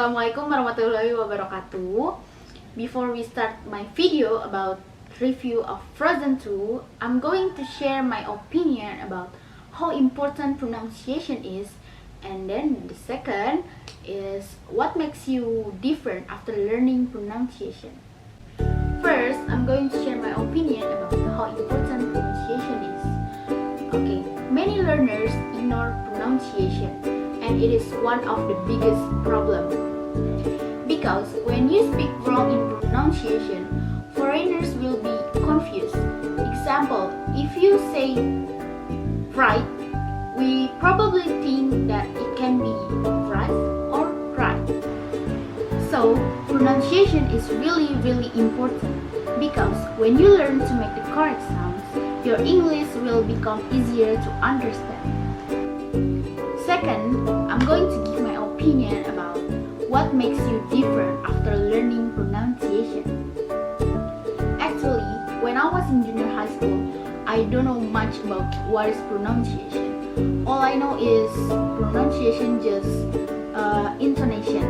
Assalamualaikum warahmatullahi wabarakatuh. Before we start my video about review of Frozen 2, I'm going to share my opinion about how important pronunciation is, and then the second is what makes you different after learning pronunciation. First, I'm going to share my opinion about how important pronunciation is. Okay, many learners ignore pronunciation, and it is one of the biggest problems. Because when you speak wrong in pronunciation, foreigners will be confused. Example, if you say right, we probably think that it can be right or right. So, pronunciation is really important, because when you learn to make the correct sounds, your English will become easier to understand. Second, I'm going to give my opinion about what makes you different after learning pronunciation. Actually, when I was in junior high school, I don't know much about what is pronunciation. All I know is pronunciation just intonation.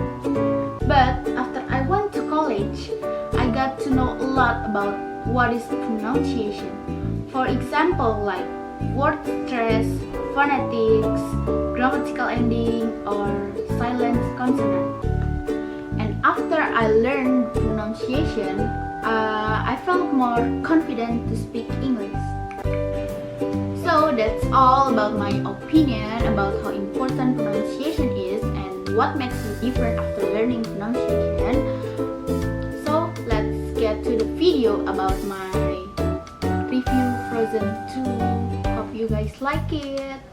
But after I went to college, I got to know a lot about what is pronunciation. For example, like word stress, phonetics, grammatical ending, or silent consonant. And after I learned pronunciation, I felt more confident to speak English. So that's all about my opinion about how important pronunciation is and what makes you different after learning pronunciation. So let's get to the video about my review Frozen 2. Hope you guys like it.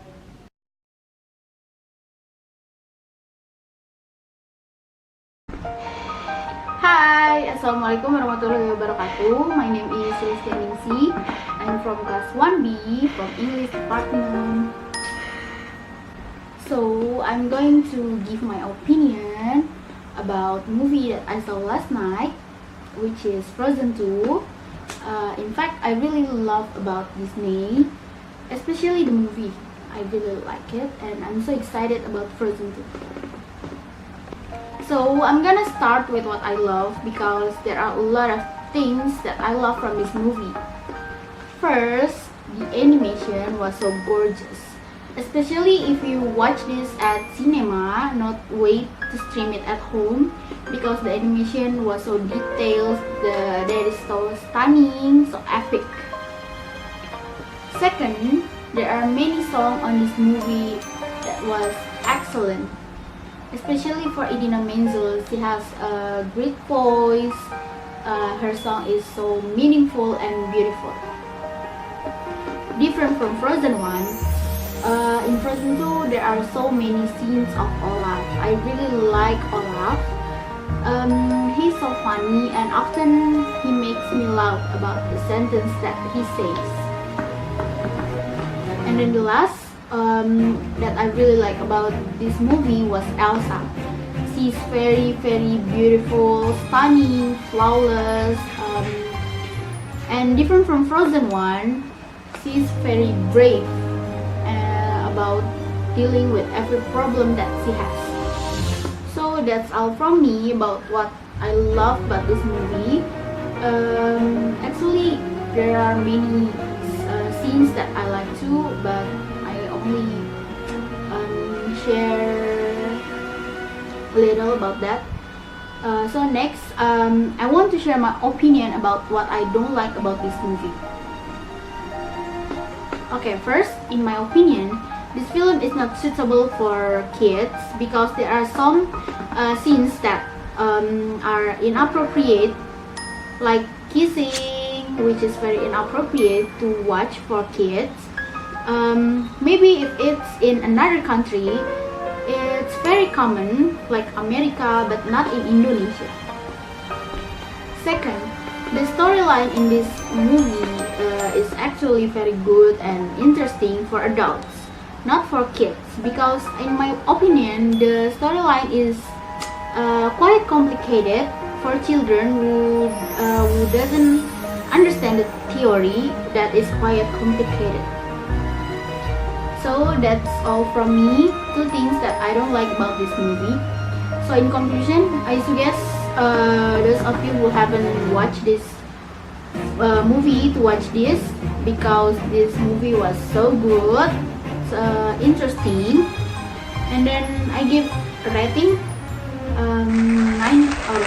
Hi, Assalamualaikum warahmatullahi wabarakatuh. My name is Sulistyaningsih. I'm from class 1B from English department. So I'm going to give my opinion about movie that I saw last night, which is Frozen 2. In fact, I really love about Disney, especially the movie. I really like it, and I'm so excited about Frozen 2. So I'm gonna start with what I love, because there are a lot of things that I love from this movie. First, the animation was so gorgeous, especially if you watch this at cinema, not wait to stream it at home, because the animation was so detailed, that is so stunning, so epic. Second, there are many songs on this movie that was excellent, especially for Idina Menzel. She has a great voice. Her song is so meaningful and beautiful. Different from Frozen 1, in Frozen 2 there are so many scenes of Olaf. I really like Olaf. He's so funny, and often he makes me laugh about the sentence that he says. And then the last that I really like about this movie was Elsa. She's very beautiful, stunning, flawless, and different from Frozen 1, she's very brave about dealing with every problem that she has. So that's all from me about what I love about this movie. Actually, there are many scenes that I like too, but I only share a little about that. So next, I want to share my opinion about what I don't like about this movie. Okay, first, in my opinion, this film is not suitable for kids, because there are some scenes that are inappropriate, like kissing, which is very inappropriate to watch for kids. Maybe if it's in another country, it's very common, like America, but not in Indonesia. Second, the storyline in this movie is actually very good and interesting for adults, not for kids, because in my opinion, the storyline is quite complicated for children who doesn't understand the theory that is quite complicated. So that's all from me. Two things that I don't like about this movie. So in conclusion, I suggest those of you who haven't watched this movie to watch this, because this movie was so good, interesting, and then I give a rating 9 out of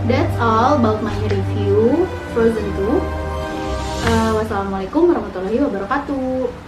10. That's all about my review Frozen 2. Wassalamualaikum warahmatullahi wabarakatuh.